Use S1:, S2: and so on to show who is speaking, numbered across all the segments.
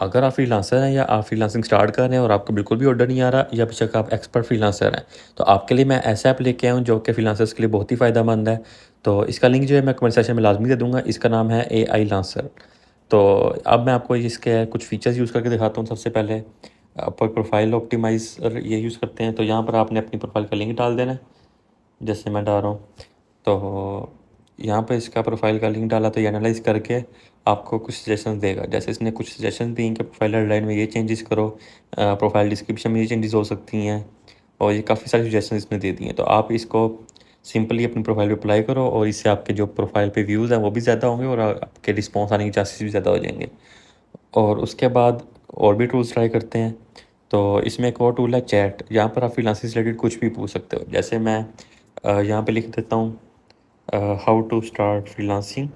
S1: अगर आप फ्रीलांसर हैं या आप फ्रीलांसिंग स्टार्ट कर रहे हैं और आपको बिल्कुल भी ऑर्डर नहीं आ रहा या बेशक आप एक्सपर्ट फ्रीलांसर हैं, तो आपके लिए मैं ऐसा ऐप लेके आया हूँ जो कि फ्रीलांसर्स के लिए बहुत ही फ़ायदेमंद है। तो इसका लिंक जो है मैं कमेंट सेक्शन में लाज़मी दे दूँगा। इसका नाम है एआई लांसर। तो अब मैं आपको इसके कुछ फ़ीचर्स यूज़ करके दिखाता हूँ। सबसे पहले पर प्रोफ़ाइल ऑप्टिमाइज़र ये यूज़ करते हैं, तो यहाँ पर आपने अपनी प्रोफ़ाइल का लिंक डाल देना है, जैसे मैं डाल रहा हूँ। तो यहाँ पे इसका प्रोफ़ाइल का लिंक डाला तो ये एनालाइज़ करके आपको कुछ सजेशंस देगा। जैसे इसने कुछ सजेशन दिए हैं कि प्रोफ़ाइल हेडलाइन में ये चेंजेस करो, प्रोफ़ाइल डिस्क्रिप्शन में ये चेंजेस हो सकती हैं, और ये काफ़ी सारे सजेशन इसने दे दिए हैं। तो आप इसको सिंपली अपनी प्रोफ़ाइल पे अप्लाई करो और इससे आपके जो प्रोफ़ाइल पे व्यूज़ हैं वो भी ज़्यादा होंगे और आपके रिस्पॉन्स आने के चांसेस भी ज़्यादा हो जाएँगे। और उसके बाद और भी टूल्स ट्राई करते हैं। तो इसमें एक और टूल है चैट, यहाँ पर आप फ्रीलांसिंग से रिलेटेड कुछ भी पूछ सकते हो। जैसे मैं यहाँ पे लिख देता हूँ हाउ टू स्टार्ट फ्रीलांसिंग।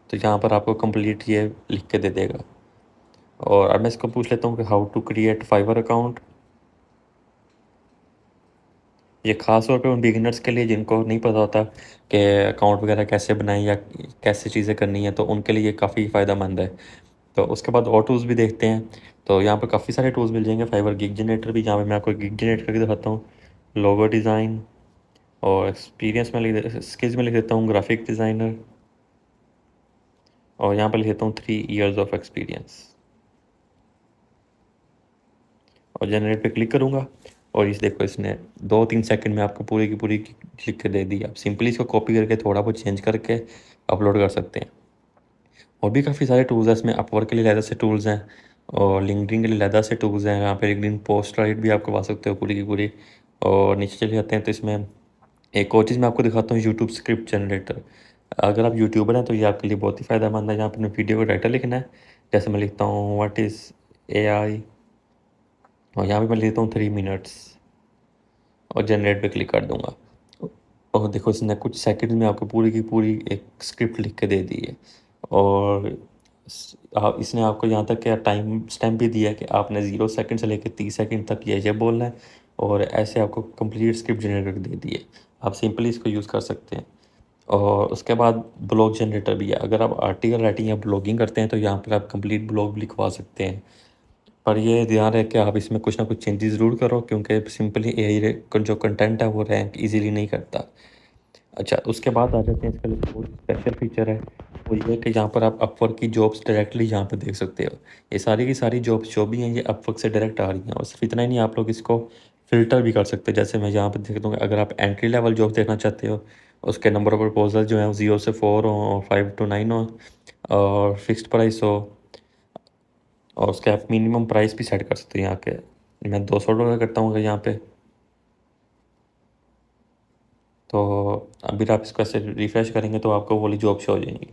S1: तो यहाँ पर आपको कंप्लीट ये लिख के दे देगा। और अब मैं इसको पूछ लेता हूँ कि how to create Fiverr account. ये ख़ास तौर पे उन बिगिनर्स के लिए जिनको नहीं पता होता कि अकाउंट वगैरह कैसे बनाएं या कैसे चीज़ें करनी है, तो उनके लिए ये काफ़ी फ़ायदेमंद है। तो उसके बाद और टूल्स भी देखते हैं। तो यहाँ पर काफ़ी सारे टूल्स मिल जाएंगे। फाइवर गिग जनरेटर भी, जहाँ पे मैं आपको गिग जनरेट करके दिखाता हूँ। लोगो डिज़ाइन और एक्सपीरियंस में स्किल्स में लिख देता हूँ ग्राफिक डिज़ाइनर, और यहाँ पर लिख देता हूँ 3 ईयर्स ऑफ एक्सपीरियंस, और जनरेट पे क्लिक करूँगा। और इस देखो इसने 2-3 सेकंड में आपको पूरी की पूरी लिख के दे दी। आप सिंपली इसको कॉपी करके थोड़ा बहुत चेंज करके अपलोड कर सकते हैं। और भी काफ़ी सारे टूल्स हैं इसमें। अपवर्क के लिए अलग से टूल्स हैं और लिंक्डइन के लिए अलग से टूल्स हैं। यहाँ पे लिंक्डइन पोस्ट राइट भी आप करवा सकते हो पूरी की पूरी। और नीचे चले जाते हैं तो इसमें एक और चीज़ मैं आपको दिखाता हूँ, यूट्यूब स्क्रिप्ट जनरेटर। अगर आप यूट्यूबर हैं तो ये आपके लिए बहुत ही फ़ायदेमंद है। यहाँ पर अपने वीडियो को टाइटल लिखना है, जैसे मैं लिखता हूँ व्हाट इज़ एआई, और यहाँ पे मैं लिखता हूँ 3 मिनट्स, और जनरेट पे क्लिक कर दूँगा। और देखो इसने कुछ सेकंड में आपको पूरी की पूरी एक स्क्रिप्ट लिख के दे दी है। और इसने आपको यहाँ तक क्या टाइम स्टैम्प भी दिया है कि आपने 0 सेकंड से लेकर 30 सेकंड तक ये बोलना है, और ऐसे आपको कंप्लीट स्क्रिप्ट जनरेट करके दे दी है। आप सिंपली इसको यूज़ कर सकते हैं। और उसके बाद ब्लॉग जनरेटर भी है। अगर आप आर्टिकल राइटिंग या ब्लॉगिंग करते हैं तो यहाँ पर आप कंप्लीट ब्लॉग भी लिखवा सकते हैं। पर ये ध्यान रहे कि आप इसमें कुछ ना कुछ चेंजेस ज़रूर करो, क्योंकि सिंपली एआई जो कंटेंट है वो रैंक इजीली नहीं करता। अच्छा, उसके बाद आ जाते हैं इसका जो बहुत स्पेशल फीचर है, वो ये है कि यहाँ पर आप अपवर्क की जॉब्स डायरेक्टली यहाँ पे देख सकते हो। ये सारी की सारी जॉब्स जो भी हैं ये अपवर्क से डायरेक्ट आ रही हैं। और सिर्फ इतना ही नहीं, आप लोग इसको फ़िल्टर भी कर सकते हैं। जैसे मैं यहाँ पे देखता हूँ, अगर आप एंट्री लेवल जॉब देखना चाहते हो, उसके नंबर ऑफ प्रपोजल जो हैं वो 0 से 4 हों और 5 to 9 हों, और फिक्स्ड प्राइस हो, और उसके आप मिनिमम प्राइस भी सेट कर सकते हैं। यहाँ के मैं $200 करता हूँ अगर यहाँ पे। तो अभी आप इसको ऐसे रिफ़्रेश करेंगे तो आपको वो वाली जॉब शो हो जाएंगी।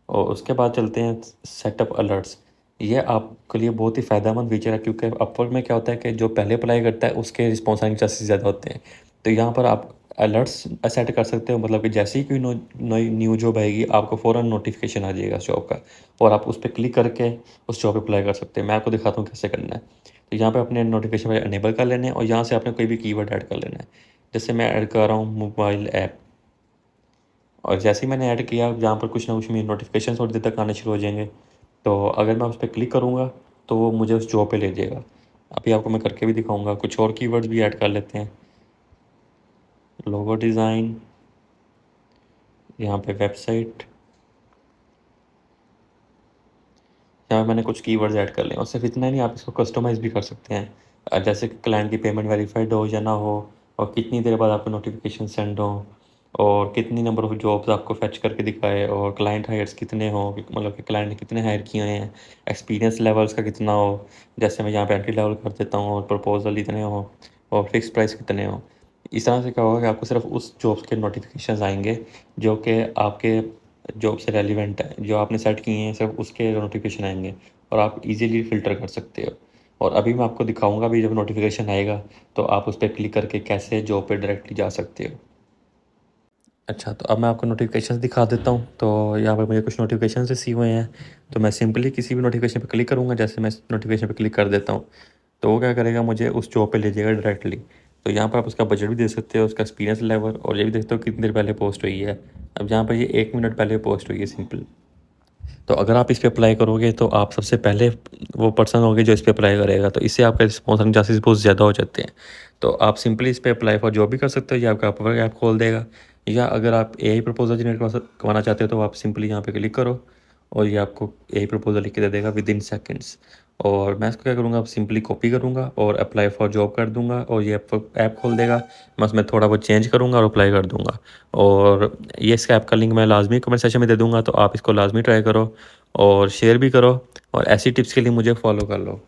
S1: और उसके बाद चलते हैं सेटअप अलर्ट्स। ये आपके लिए बहुत ही फ़ायदेमंद फीचर है, क्योंकि अपवर्क में क्या होता है कि जो पहले अप्लाई करता है उसके रिस्पॉन्स आने के चांसेस ज़्यादा होते हैं। तो यहाँ पर आप अलर्ट्स सेट कर सकते हो, मतलब कि जैसे ही कोई नई न्यू जॉब आएगी आपको फ़ौरन नोटिफिकेशन आ जाएगा उस जॉब का, और आप उस पर क्लिक करके उस जॉब पर अप्लाई कर सकते हैं। मैं आपको दिखाता हूँ कैसे करना है। तो यहाँ पे अपने नोटिफिकेशन इनेबल कर लेने हैं, और यहाँ से आपने कोई भी कीवर्ड ऐड कर लेना है। जैसे मैं ऐड कर रहा हूँ मोबाइल ऐप, और जैसे ही मैंने ऐड किया यहाँ पर कुछ ना कुछ मेरी नोटिफिकेशन थोड़ी देर तक आने शुरू हो जाएंगे। तो अगर मैं उस पर क्लिक करूँगा तो वो मुझे उस जॉब पे ले जाएगा। अभी आपको मैं करके भी दिखाऊंगा। कुछ और कीवर्ड्स भी ऐड कर लेते हैं। लोगो डिज़ाइन, यहाँ पे वेबसाइट, यहाँ मैंने कुछ कीवर्ड्स ऐड कर लिए। और सिर्फ इतना ही नहीं, आप इसको कस्टमाइज़ भी कर सकते हैं। जैसे कि क्लाइंट की पेमेंट वेरीफाइड हो या ना हो, और कितनी देर बाद आपको नोटिफिकेशन सेंड हो, और कितनी नंबर ऑफ़ जॉब्स आपको फेच करके दिखाए, और क्लाइंट हायर्स कितने हों, मतलब कि क्लाइंट ने कितने हायर किए हैं, एक्सपीरियंस लेवल उसका कितना हो। जैसे मैं यहाँ पे एंट्री लेवल कर देता हूँ, और प्रपोजल इतने हों, और फिक्स प्राइस कितने हों। इस तरह से क्या होगा कि आपको सिर्फ उस जॉब्स के नोटिफिकेशन आएंगे जो कि आपके जॉब से रेलिवेंट है, जो आपने सेट किए हैं सिर्फ उसके नोटिफिकेशन आएंगे, और आप इजीली फ़िल्टर कर सकते हो। और अभी मैं आपको दिखाऊंगा भी, जब नोटिफिकेशन आएगा तो आप उस पर क्लिक करके कैसे जॉब पे डायरेक्टली जा सकते हो। अच्छा, तो अब मैं आपको नोटिफिकेशंस दिखा देता हूँ। तो यहाँ पर मुझे कुछ नोटिफिकेशंस रिसीव हुए हैं। तो मैं सिंपली किसी भी नोटिफिकेशन पे क्लिक करूँगा। जैसे मैं इस नोटिफिकेशन पे क्लिक कर देता हूँ तो वो क्या करेगा, मुझे उस जॉब पे ले जाएगा डायरेक्टली। तो यहाँ पर आप उसका बजट भी दे सकते हो, उसका एक्सपीरियंस लेवल, और ये भी देखते हो कितनी देर पहले पोस्ट हुई है। अब यहाँ पर ये 1 मिनट पहले पोस्ट हुई है सिंपल। तो अगर आप इस पे अप्लाई करोगे तो आप सबसे पहले वो पर्सन होगे जो इस पे अप्लाई करेगा, तो इससे आपका रिस्पॉन्स आने के चांसेस बहुत ज़्यादा हो जाते हैं। तो आप सिंपली इस पे अप्लाई फॉर जॉब भी कर सकते हो, ये आपका अपवर्क ऐप खोल देगा। या अगर आप एआई प्रपोजल जनरेट करवाना चाहते हो तो आप सिंपली यहाँ पे क्लिक करो और ये आपको एआई प्रपोजल लिख के दे देगा विद इन सेकेंड्स। और मैं इसको क्या करूँगा, अब सिंपली कॉपी करूँगा और अप्लाई फॉर जॉब कर दूँगा और ये ऐप खोल देगा। मैं उसमें थोड़ा बहुत चेंज करूँगा और अप्लाई कर दूँगा। और ये इसका ऐप का लिंक मैं लाजमी कमेंट सेक्शन में दे दूँगा, तो आप इसको लाजमी ट्राई करो और शेयर भी करो और ऐसी टिप्स के लिए मुझे फॉलो कर लो।